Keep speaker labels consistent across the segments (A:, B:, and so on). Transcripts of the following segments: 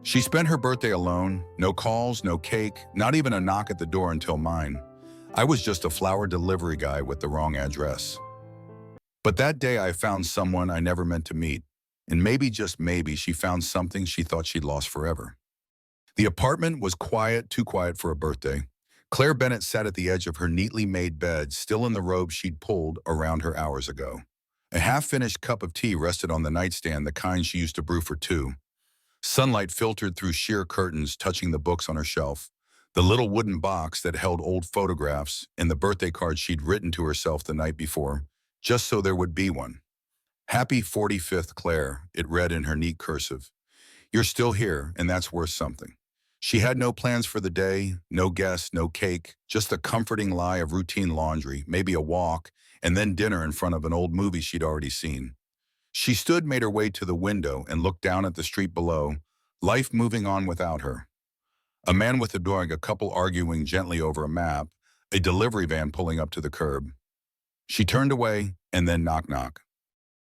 A: She spent her birthday alone, no calls, no cake, not even a knock at the door until mine. I was just a flower delivery guy with the wrong address. But that day I found someone I never meant to meet, and maybe, just maybe, she found something she thought she'd lost forever. The apartment was quiet, too quiet for a birthday. Claire Bennett sat at the edge of her neatly made bed, still in the robe she'd pulled around her hours ago. A half-finished cup of tea rested on the nightstand, the kind she used to brew for two. Sunlight filtered through sheer curtains, touching the books on her shelf, the little wooden box that held old photographs, and the birthday card she'd written to herself the night before, just so there would be one. Happy 45th, Claire, it read in her neat cursive. You're still here, and that's worth something. She had no plans for the day, no guests, no cake, just the comforting lie of routine laundry, maybe a walk, and then dinner in front of an old movie she'd already seen. She stood, made her way to the window, and looked down at the street below, life moving on without her. A man with a dog, a couple arguing gently over a map, a delivery van pulling up to the curb. She turned away, and then knock, knock.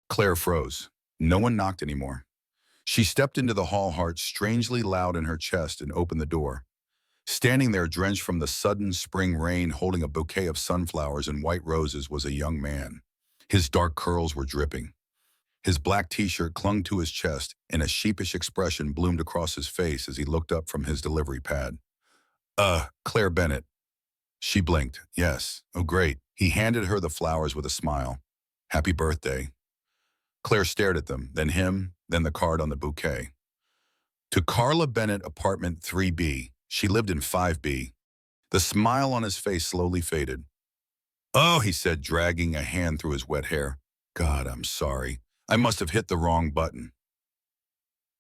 A: Claire froze. No one knocked anymore. She stepped into the hall, heart strangely loud in her chest, and opened the door. Standing there, drenched from the sudden spring rain, holding a bouquet of sunflowers and white roses, was a young man. His dark curls were dripping. His black t-shirt clung to his chest, and a sheepish expression bloomed across his face as he looked up from his delivery pad. Claire Bennett. She blinked. Yes. Oh, great. He handed her the flowers with a smile. Happy birthday. Claire stared at them, then him, then the card on the bouquet. To Carla Bennett, apartment 3B. She lived in 5B. The smile on his face slowly faded. Oh, he said, dragging a hand through his wet hair. God, I'm sorry. I must have hit the wrong button.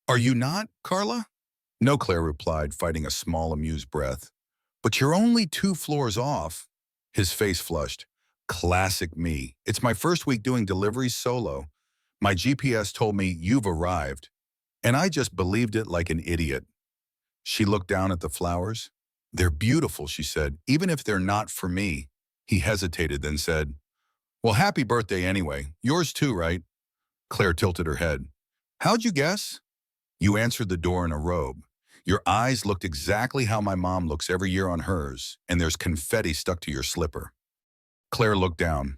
A: Are you not, Carla? No, Claire replied, fighting a small, amused breath. But you're only 2 floors off. His face flushed. Classic me. It's my first week doing deliveries solo. My GPS told me you've arrived, and I just believed it like an idiot. She looked down at the flowers. They're beautiful, she said, even if they're not for me. He hesitated, then said, well, happy birthday anyway. Yours too, right? Claire tilted her head. How'd you guess? You answered the door in a robe. Your eyes looked exactly how my mom looks every year on hers, and there's confetti stuck to your slipper. Claire looked down.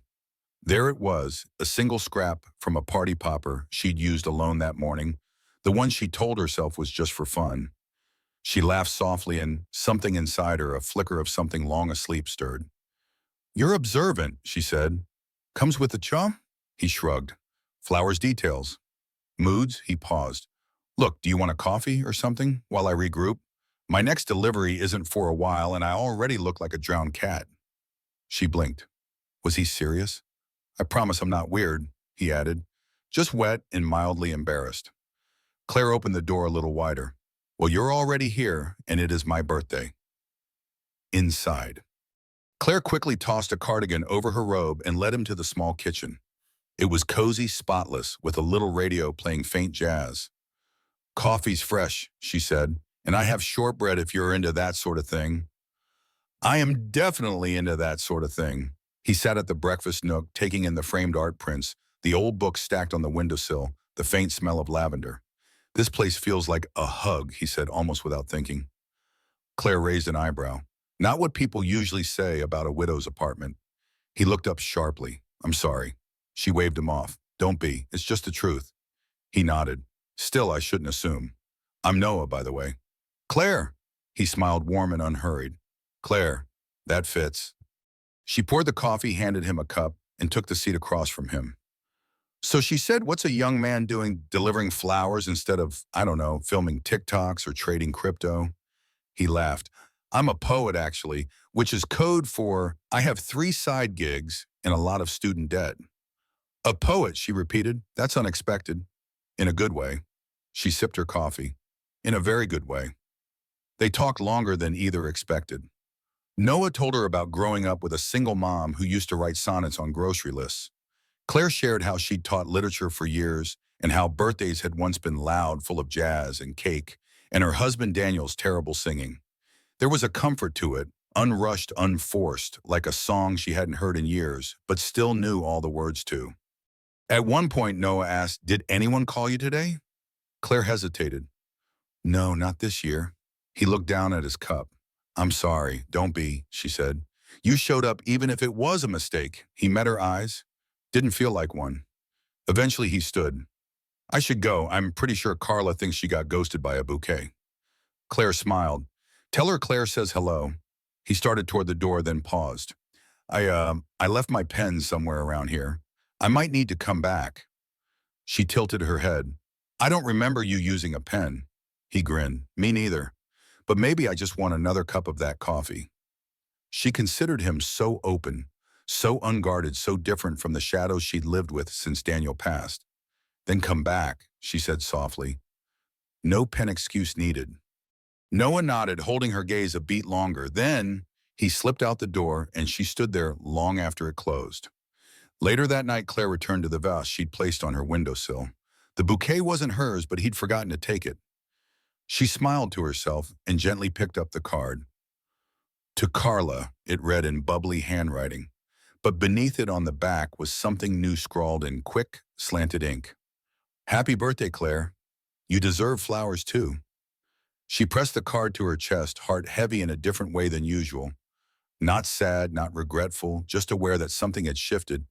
A: There it was, a single scrap from a party popper she'd used alone that morning, the one she told herself was just for fun. She laughed softly, and something inside her, a flicker of something long asleep, stirred. You're observant, she said. Comes with the chum? He shrugged. Flowers details. Moods? He paused. Look, do you want a coffee or something while I regroup? My next delivery isn't for a while, and I already look like a drowned cat. She blinked. Was he serious? I promise I'm not weird, he added, just wet and mildly embarrassed. Claire opened the door a little wider. Well, you're already here, and it is my birthday. Inside. Claire quickly tossed a cardigan over her robe and led him to the small kitchen. It was cozy, spotless, with a little radio playing faint jazz. Coffee's fresh, she said, and I have shortbread if you're into that sort of thing. I am definitely into that sort of thing. He sat at the breakfast nook, taking in the framed art prints, the old books stacked on the windowsill, the faint smell of lavender. This place feels like a hug, he said, almost without thinking. Claire raised an eyebrow. Not what people usually say about a widow's apartment. He looked up sharply. I'm sorry. She waved him off. Don't be. It's just the truth. He nodded. Still, I shouldn't assume. I'm Noah, by the way. Claire. He smiled, warm and unhurried. Claire. That fits. She poured the coffee, handed him a cup, and took the seat across from him. So she said, what's a young man doing delivering flowers instead of, I don't know, filming TikToks or trading crypto? He laughed. I'm a poet, actually, which is code for I have 3 side gigs and a lot of student debt. A poet, she repeated. That's unexpected. In a good way. She sipped her coffee. In a very good way. They talked longer than either expected. Noah told her about growing up with a single mom who used to write sonnets on grocery lists. Claire shared how she'd taught literature for years and how birthdays had once been loud, full of jazz and cake, and her husband Daniel's terrible singing. There was a comfort to it, unrushed, unforced, like a song she hadn't heard in years, but still knew all the words to. At one point, Noah asked, did anyone call you today? Claire hesitated. No, not this year. He looked down at his cup. I'm sorry, don't be, she said. You showed up even if it was a mistake. He met her eyes. Didn't feel like one. Eventually he stood. I should go. I'm pretty sure Carla thinks she got ghosted by a bouquet. Claire smiled. Tell her Claire says hello. He started toward the door, then paused. I left my pen somewhere around here. I might need to come back. She tilted her head. I don't remember you using a pen. He grinned. Me neither. But maybe I just want another cup of that coffee. She considered him so open, so unguarded, so different from the shadows she'd lived with since Daniel passed. Then come back, she said softly. No pen excuse needed. Noah nodded, holding her gaze a beat longer. Then he slipped out the door, and she stood there long after it closed. Later that night, Claire returned to the vase she'd placed on her windowsill. The bouquet wasn't hers, but he'd forgotten to take it. She smiled to herself and gently picked up the card. To Carla, it read in bubbly handwriting, but beneath it on the back was something new scrawled in quick, slanted ink. Happy birthday, Claire. You deserve flowers too. She pressed the card to her chest, heart heavy in a different way than usual. Not sad, not regretful, just aware that something had shifted,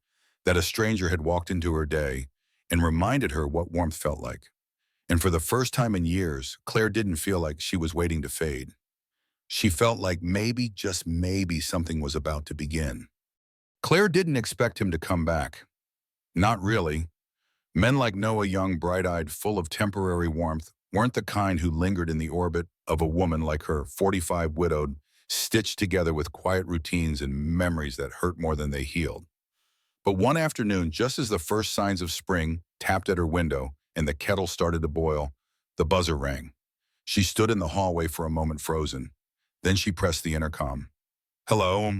A: that a stranger had walked into her day and reminded her what warmth felt like. And for the first time in years, Claire didn't feel like she was waiting to fade. She felt like maybe, just maybe, something was about to begin. Claire didn't expect him to come back. Not really. Men like Noah Young, bright-eyed, full of temporary warmth, weren't the kind who lingered in the orbit of a woman like her, 45, widowed, stitched together with quiet routines and memories that hurt more than they healed. But one afternoon, just as the first signs of spring tapped at her window and the kettle started to boil, the buzzer rang. She stood in the hallway for a moment, frozen. Then she pressed the intercom. Hello?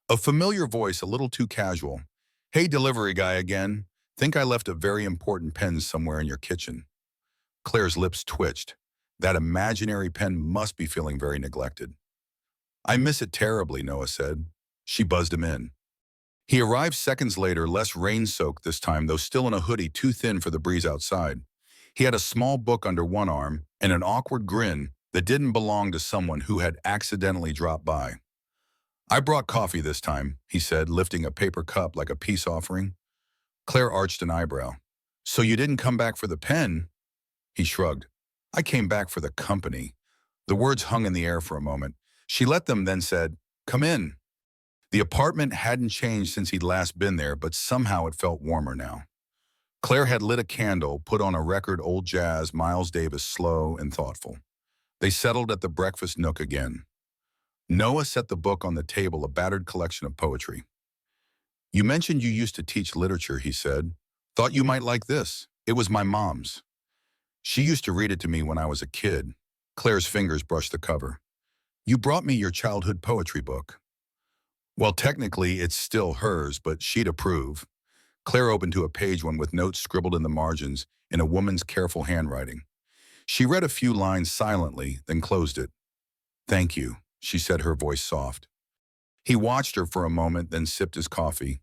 A: A familiar voice, a little too casual. Hey, delivery guy again. Think I left a very important pen somewhere in your kitchen. Claire's lips twitched. That imaginary pen must be feeling very neglected. I miss it terribly, Noah said. She buzzed him in. He arrived seconds later, less rain-soaked this time, though still in a hoodie too thin for the breeze outside. He had a small book under one arm and an awkward grin that didn't belong to someone who had accidentally dropped by. I brought coffee this time, he said, lifting a paper cup like a peace offering. Claire arched an eyebrow. So you didn't come back for the pen? He shrugged. I came back for the company. The words hung in the air for a moment. She let them, then said, Come in. The apartment hadn't changed since he'd last been there, but somehow it felt warmer now. Claire had lit a candle, put on a record, old jazz, Miles Davis, slow and thoughtful. They settled at the breakfast nook again. Noah set the book on the table, a battered collection of poetry. You mentioned you used to teach literature, he said. Thought you might like this. It was my mom's. She used to read it to me when I was a kid. Claire's fingers brushed the cover. You brought me your childhood poetry book. Well, technically, it's still hers, but she'd approve. Claire opened to a page one with notes scribbled in the margins in a woman's careful handwriting. She read a few lines silently, then closed it. Thank you, she said, her voice soft. He watched her for a moment, then sipped his coffee.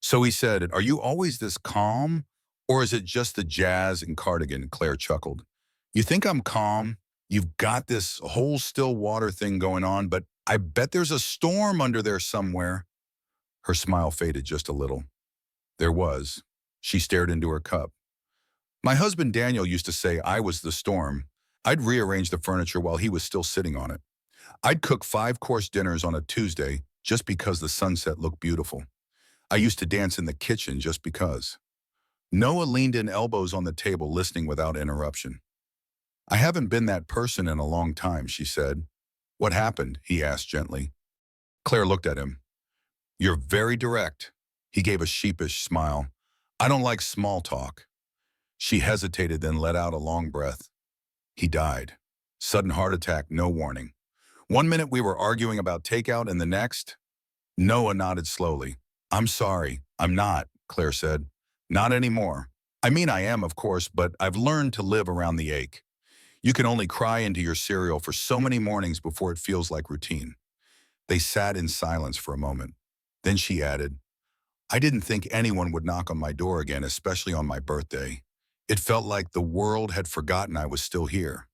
A: So he said, Are you always this calm? Or is it just the jazz and cardigan? Claire chuckled. You think I'm calm? You've got this whole still water thing going on, but I bet there's a storm under there somewhere. Her smile faded just a little. There was. She stared into her cup. My husband Daniel used to say I was the storm. I'd rearrange the furniture while he was still sitting on it. I'd cook 5-course dinners on a Tuesday just because the sunset looked beautiful. I used to dance in the kitchen just because. Noah leaned in, elbows on the table, listening without interruption. I haven't been that person in a long time, she said. What happened? He asked gently. Claire looked at him. You're very direct. He gave a sheepish smile. I don't like small talk. She hesitated, then let out a long breath. He died. Sudden heart attack, no warning. One minute we were arguing about takeout, and the next? Noah nodded slowly. I'm sorry. I'm not, Claire said. Not anymore. I mean, I am, of course, but I've learned to live around the ache. You can only cry into your cereal for so many mornings before it feels like routine. They sat in silence for a moment. Then she added, I didn't think anyone would knock on my door again, especially on my birthday. It felt like the world had forgotten I was still here.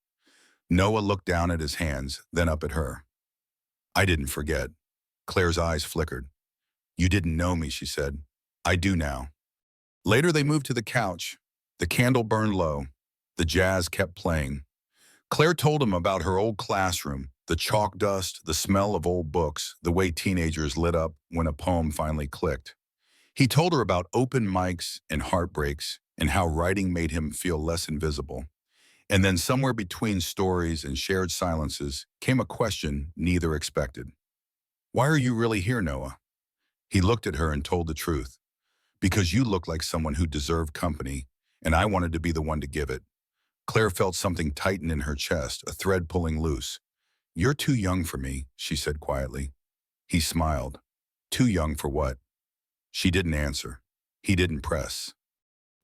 A: Noah looked down at his hands, then up at her. I didn't forget. Claire's eyes flickered. You didn't know me, she said. I do now. Later they moved to the couch. The candle burned low. The jazz kept playing. Claire told him about her old classroom, the chalk dust, the smell of old books, the way teenagers lit up when a poem finally clicked. He told her about open mics and heartbreaks and how writing made him feel less invisible. And then somewhere between stories and shared silences came a question neither expected. Why are you really here, Noah? He looked at her and told the truth. Because you look like someone who deserved company, and I wanted to be the one to give it. Claire felt something tighten in her chest, a thread pulling loose. You're too young for me, she said quietly. He smiled. Too young for what? She didn't answer. He didn't press.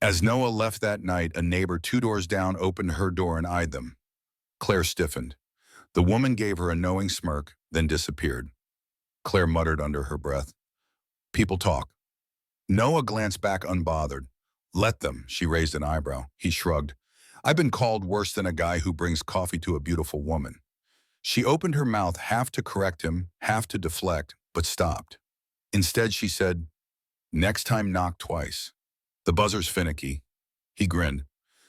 A: As Noah left that night, a neighbor 2 doors down opened her door and eyed them. Claire stiffened. The woman gave her a knowing smirk, then disappeared. Claire muttered under her breath. People talk. Noah glanced back unbothered. Let them, she raised an eyebrow. He shrugged. I've been called worse than a guy who brings coffee to a beautiful woman. She opened her mouth half to correct him, half to deflect, but stopped. Instead, she said, next time knock twice. The buzzer's finicky. He grinned.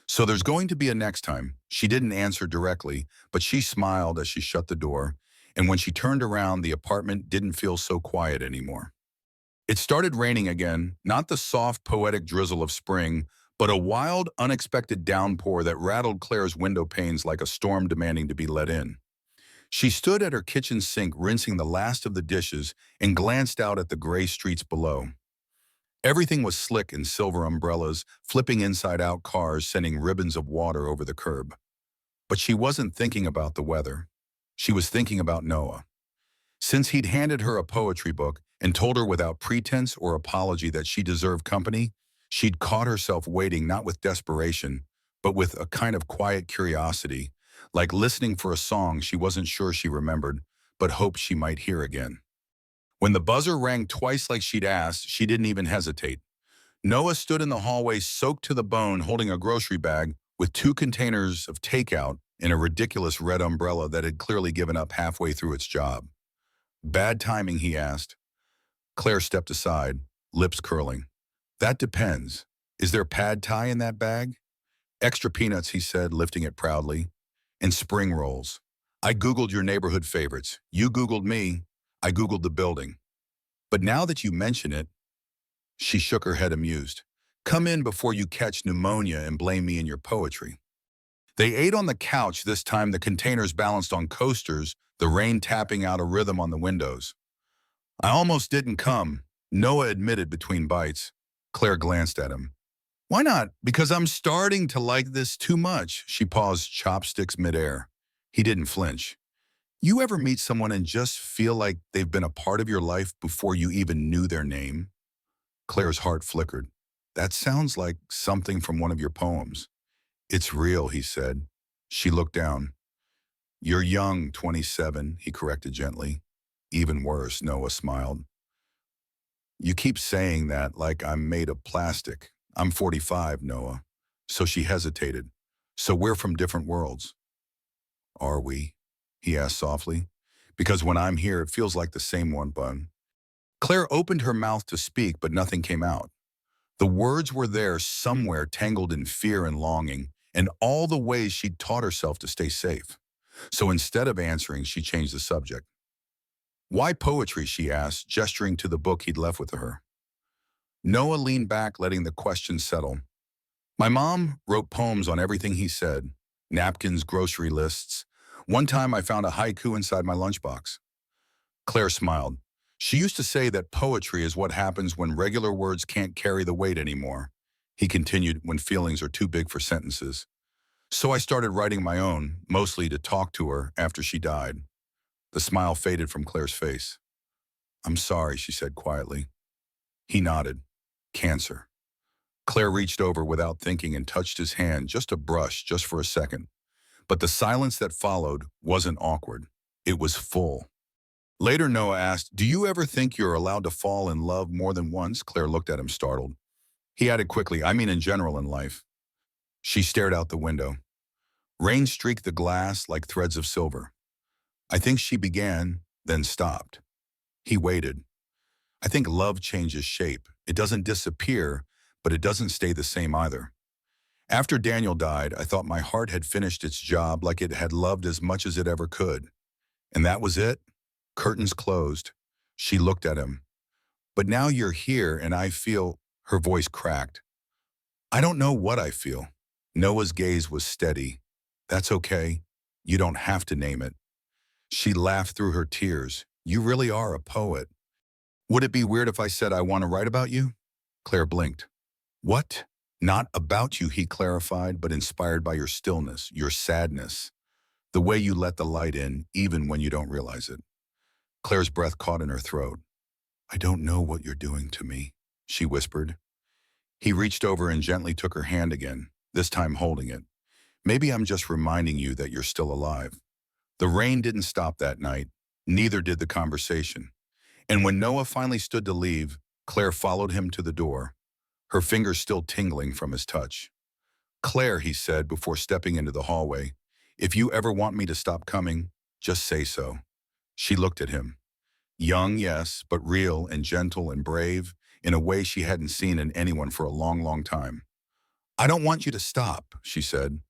A: So there's going to be a next time. She didn't answer directly, but she smiled as she shut the door, and when she turned around, the apartment didn't feel so quiet anymore. It started raining again, not the soft, poetic drizzle of spring, but a wild, unexpected downpour that rattled Claire's window panes like a storm demanding to be let in. She stood at her kitchen sink rinsing the last of the dishes and glanced out at the gray streets below. Everything was slick in silver umbrellas, flipping inside-out cars sending ribbons of water over the curb. But she wasn't thinking about the weather. She was thinking about Noah. Since he'd handed her a poetry book and told her without pretense or apology that she deserved company, she'd caught herself waiting not with desperation, but with a kind of quiet curiosity, like listening for a song she wasn't sure she remembered, but hoped she might hear again. When the buzzer rang twice like she'd asked, she didn't even hesitate. Noah stood in the hallway soaked to the bone holding a grocery bag with 2 containers of takeout and a ridiculous red umbrella that had clearly given up halfway through its job. Bad timing, he asked. Claire stepped aside, lips curling. That depends. Is there pad thai in that bag? Extra peanuts, he said, lifting it proudly. And spring rolls. I Googled your neighborhood favorites. You Googled me. I Googled the building. But now that you mention it, she shook her head amused. Come in before you catch pneumonia and blame me in your poetry. They ate on the couch this time, the containers balanced on coasters, the rain tapping out a rhythm on the windows. I almost didn't come, Noah admitted between bites. Claire glanced at him. Why not? Because I'm starting to like this too much. She paused, chopsticks midair. He didn't flinch. You ever meet someone and just feel like they've been a part of your life before you even knew their name? Claire's heart flickered. That sounds like something from one of your poems. It's real, he said. She looked down. You're young, 27, he corrected gently. Even worse, Noah smiled. You keep saying that like I'm made of plastic. I'm 45, Noah. So she hesitated. So we're from different worlds. Are we? He asked softly. Because when I'm here, it feels like the same one, Bun. Claire opened her mouth to speak, but nothing came out. The words were there somewhere tangled in fear and longing, and all the ways she'd taught herself to stay safe. So instead of answering, she changed the subject. Why poetry, she asked, gesturing to the book he'd left with her. Noah leaned back, letting the question settle. My mom wrote poems on everything he said. Napkins, grocery lists. One time I found a haiku inside my lunchbox. Claire smiled. She used to say that poetry is what happens when regular words can't carry the weight anymore. He continued, when feelings are too big for sentences. So I started writing my own, mostly to talk to her after she died. The smile faded from Claire's face. I'm sorry, she said quietly. He nodded. Cancer. Claire reached over without thinking and touched his hand, just a brush, just for a second. But the silence that followed wasn't awkward. It was full. Later, Noah asked, do you ever think you're allowed to fall in love more than once? Claire looked at him startled. He added quickly, I mean in general in life. She stared out the window. Rain streaked the glass like threads of silver. I think she began, then stopped. He waited. I think love changes shape. It doesn't disappear, but it doesn't stay the same either. After Daniel died, I thought my heart had finished its job like it had loved as much as it ever could. And that was it? Curtains closed. She looked at him. But now you're here and I feel, her voice cracked. I don't know what I feel. Noah's gaze was steady. That's okay. You don't have to name it. She laughed through her tears. You really are a poet. Would it be weird if I said I want to write about you? Claire blinked. What? Not about you, he clarified, but inspired by your stillness, your sadness, the way you let the light in, even when you don't realize it. Claire's breath caught in her throat. I don't know what you're doing to me, she whispered. He reached over and gently took her hand again, this time holding it. Maybe I'm just reminding you that you're still alive. The rain didn't stop that night, neither did the conversation. And when Noah finally stood to leave, Claire followed him to the door, her fingers still tingling from his touch. Claire, he said before stepping into the hallway, if you ever want me to stop coming, just say so. She looked at him. Young, yes, but real and gentle and brave, in a way she hadn't seen in anyone for a long, long time. I don't want you to stop, she said.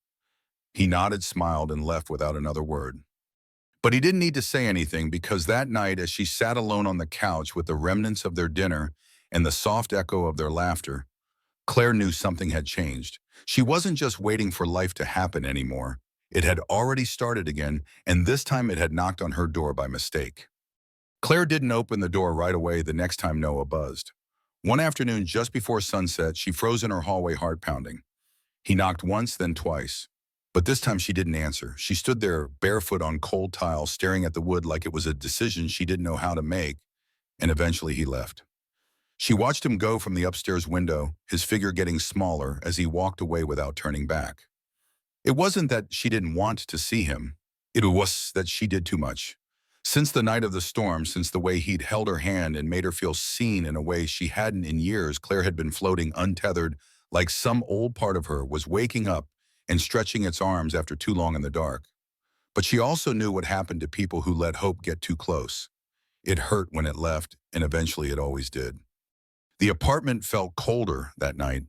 A: He nodded, smiled, and left without another word. But he didn't need to say anything because that night, as she sat alone on the couch with the remnants of their dinner and the soft echo of their laughter, Claire knew something had changed. She wasn't just waiting for life to happen anymore. It had already started again, and this time it had knocked on her door by mistake. Claire didn't open the door right away the next time Noah buzzed. One afternoon just before sunset, she froze in her hallway, heart pounding. He knocked once, then twice. But this time she didn't answer. She stood there, barefoot on cold tile, staring at the wood like it was a decision she didn't know how to make, and eventually he left. She watched him go from the upstairs window, his figure getting smaller as he walked away without turning back. It wasn't that she didn't want to see him. It was that she did too much. Since the night of the storm, since the way he'd held her hand and made her feel seen in a way she hadn't in years, Claire had been floating untethered, like some old part of her was waking up and stretching its arms after too long in the dark. But she also knew what happened to people who let hope get too close. It hurt when it left, and eventually it always did. The apartment felt colder that night.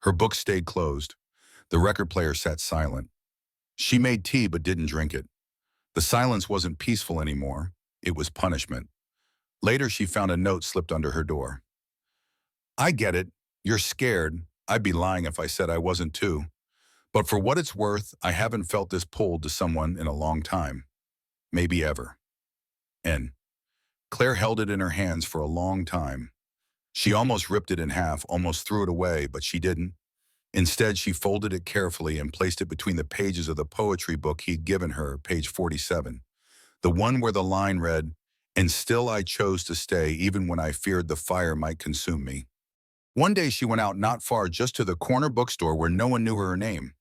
A: Her books stayed closed. The record player sat silent. She made tea but didn't drink it. The silence wasn't peaceful anymore. It was punishment. Later, she found a note slipped under her door. I get it. You're scared. I'd be lying if I said I wasn't too. But for what it's worth, I haven't felt this pulled to someone in a long time. Maybe ever. N. Claire held it in her hands for a long time. She almost ripped it in half, almost threw it away, but she didn't. Instead, she folded it carefully and placed it between the pages of the poetry book he'd given her, page 47. The one where the line read, "And still I chose to stay even when I feared the fire might consume me." One day she went out not far, just to the corner bookstore where no one knew her name.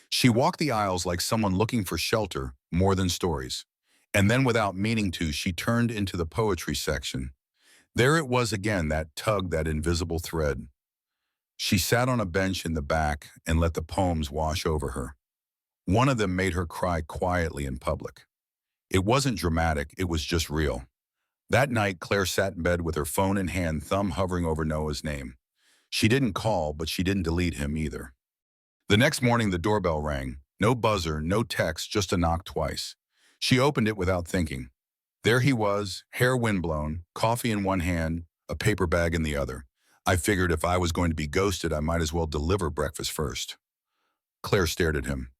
A: She walked the aisles like someone looking for shelter, more than stories. And then without meaning to, she turned into the poetry section. There it was again, that tug, that invisible thread. She sat on a bench in the back and let the poems wash over her. One of them made her cry quietly in public. It wasn't dramatic, it was just real. That night, Claire sat in bed with her phone in hand, thumb hovering over Noah's name. She didn't call, but she didn't delete him either. The next morning, the doorbell rang. No buzzer, no text, just a knock twice. She opened it without thinking. There he was, hair windblown, coffee in one hand, a paper bag in the other. I figured if I was going to be ghosted, I might as well deliver breakfast first. Claire stared at him.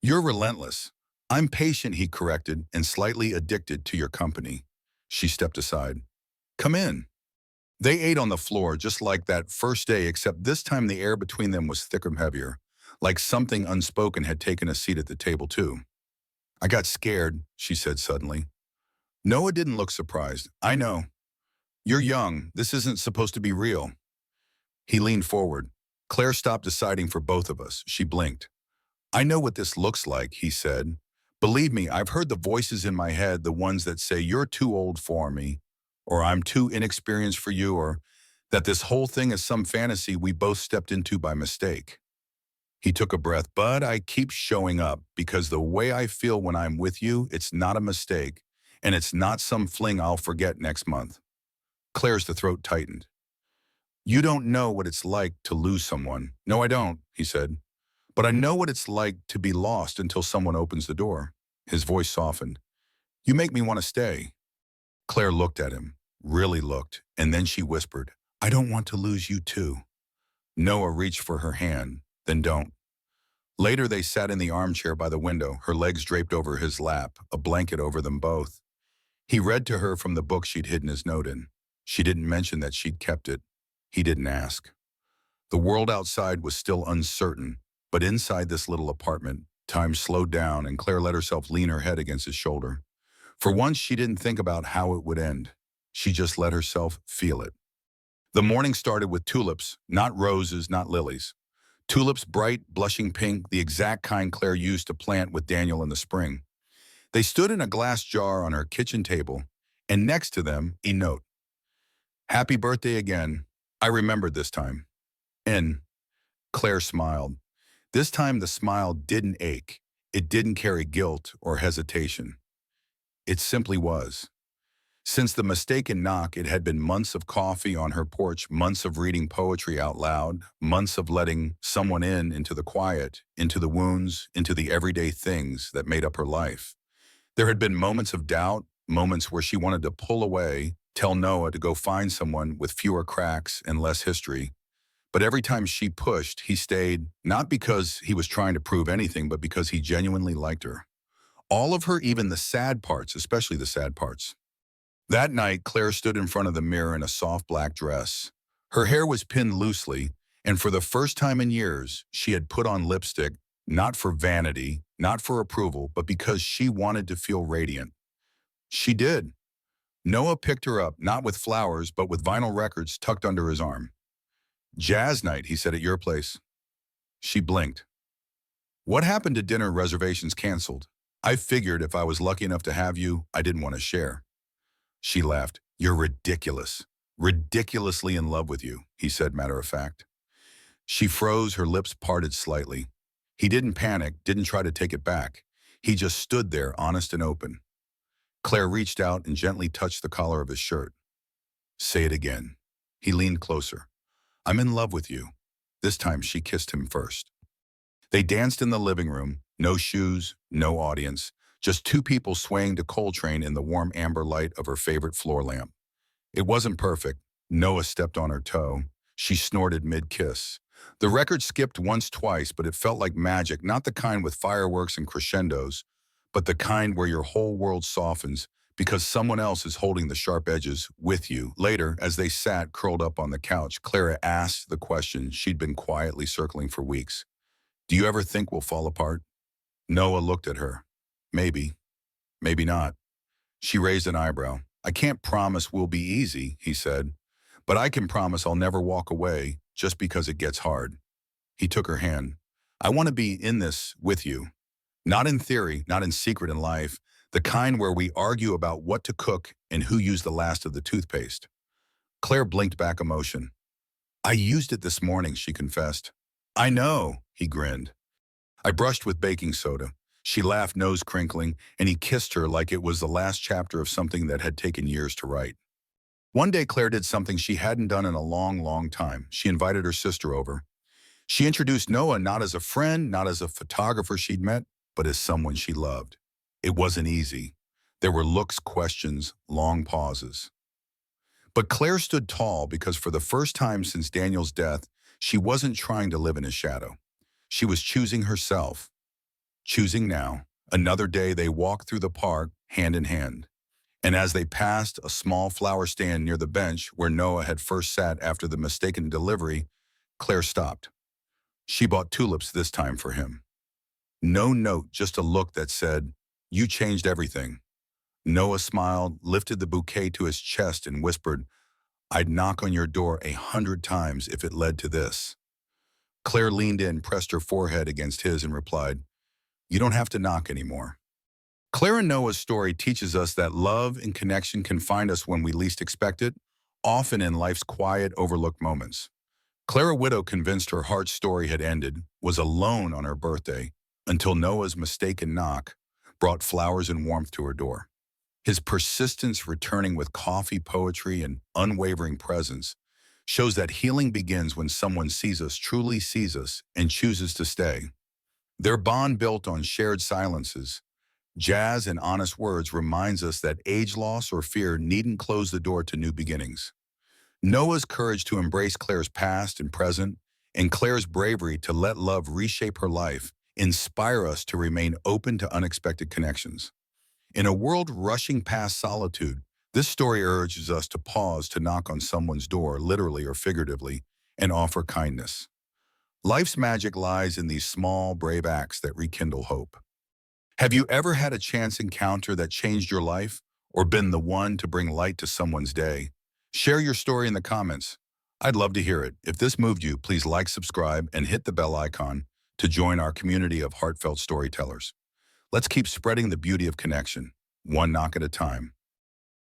A: You're relentless. I'm patient, he corrected, and slightly addicted to your company. She stepped aside. Come in. They ate on the floor just like that first day, except this time the air between them was thicker and heavier, like something unspoken had taken a seat at the table too. I got scared, she said suddenly. Noah didn't look surprised. I know. You're young. This isn't supposed to be real. He leaned forward. Claire stopped deciding for both of us. She blinked. I know what this looks like, he said. Believe me, I've heard the voices in my head, the ones that say you're too old for me, or I'm too inexperienced for you, or that this whole thing is some fantasy we both stepped into by mistake. He took a breath. But I keep showing up because the way I feel when I'm with you, it's not a mistake. And it's not some fling I'll forget next month. Claire's the throat tightened. You don't know what it's like to lose someone. No, I don't, he said. But I know what it's like to be lost until someone opens the door. His voice softened. You make me want to stay. Claire looked at him, really looked, and then she whispered, I don't want to lose you too. Noah reached for her hand, then don't. Later they sat in the armchair by the window, her legs draped over his lap, a blanket over them both. He read to her from the book she'd hidden his note in. She didn't mention that she'd kept it. He didn't ask. The world outside was still uncertain, but inside this little apartment, time slowed down and Claire let herself lean her head against his shoulder. For once, she didn't think about how it would end. She just let herself feel it. The morning started with tulips, not roses, not lilies. Tulips, bright, blushing pink, the exact kind Claire used to plant with Daniel in the spring. They stood in a glass jar on her kitchen table, and next to them, a note. Happy birthday again. I remembered this time. N. Claire smiled. This time the smile didn't ache. It didn't carry guilt or hesitation. It simply was. Since the mistaken knock, it had been months of coffee on her porch, months of reading poetry out loud, months of letting someone in into the quiet, into the wounds, into the everyday things that made up her life. There had been moments of doubt, moments where she wanted to pull away, tell Noah to go find someone with fewer cracks and less history. But every time she pushed, he stayed, not because he was trying to prove anything, but because he genuinely liked her. All of her, even the sad parts, especially the sad parts. That night, Claire stood in front of the mirror in a soft black dress. Her hair was pinned loosely, and for the first time in years, she had put on lipstick, not for vanity, not for approval, but because she wanted to feel radiant. She did. Noah picked her up, not with flowers, but with vinyl records tucked under his arm. Jazz night, he said, at your place. She blinked. What happened to dinner reservations canceled? I figured if I was lucky enough to have you, I didn't want to share. She laughed. You're ridiculous. Ridiculously in love with you, he said, matter of fact. She froze, her lips parted slightly. He didn't panic, didn't try to take it back. He just stood there, honest and open. Claire reached out and gently touched the collar of his shirt. Say it again. He leaned closer. I'm in love with you. This time she kissed him first. They danced in the living room, no shoes, no audience, just two people swaying to Coltrane in the warm amber light of her favorite floor lamp. It wasn't perfect. Noah stepped on her toe. She snorted mid-kiss. The record skipped once, twice, but it felt like magic, not the kind with fireworks and crescendos, but the kind where your whole world softens because someone else is holding the sharp edges with you. Later, as they sat curled up on the couch, Clara asked the question she'd been quietly circling for weeks. Do you ever think we'll fall apart? Noah looked at her. Maybe. Maybe not. She raised an eyebrow. I can't promise we'll be easy, he said, but I can promise I'll never walk away just because it gets hard. He took her hand. I want to be in this with you. Not in theory, not in secret in life, the kind where we argue about what to cook and who used the last of the toothpaste. Claire blinked back emotion. I used it this morning, she confessed. I know, he grinned. I brushed with baking soda. She laughed, nose crinkling, and he kissed her like it was the last chapter of something that had taken years to write. One day, Claire did something she hadn't done in a long, long time. She invited her sister over. She introduced Noah not as a friend, not as a photographer she'd met, but as someone she loved. It wasn't easy. There were looks, questions, long pauses. But Claire stood tall because for the first time since Daniel's death, she wasn't trying to live in his shadow. She was choosing herself. Choosing now. Another day they walked through the park, hand in hand. And as they passed a small flower stand near the bench where Noah had first sat after the mistaken delivery, Claire stopped. She bought tulips this time for him. No note, just a look that said, "You changed everything." Noah smiled, lifted the bouquet to his chest and whispered, "I'd knock on your door 100 times if it led to this." Claire leaned in, pressed her forehead against his and replied, "You don't have to knock anymore." Claire and Noah's story teaches us that love and connection can find us when we least expect it, often in life's quiet, overlooked moments. Clara Widow, convinced her heart's story had ended, was alone on her birthday until Noah's mistaken knock brought flowers and warmth to her door. His persistence, returning with coffee, poetry, and unwavering presence, shows that healing begins when someone sees us, truly sees us, and chooses to stay. Their bond, built on shared silences, jazz, and honest words, reminds us that age loss or fear needn't close the door to new beginnings. Noah's courage to embrace Claire's past and present, and Claire's bravery to let love reshape her life, inspire us to remain open to unexpected connections. In a world rushing past solitude, this story urges us to pause, to knock on someone's door, literally or figuratively, and offer kindness. Life's magic lies in these small, brave acts that rekindle hope. Have you ever had a chance encounter that changed your life, or been the one to bring light to someone's day? Share your story in the comments. I'd love to hear it. If this moved you, please like, subscribe, and hit the bell icon to join our community of heartfelt storytellers. Let's keep spreading the beauty of connection, one knock at a time.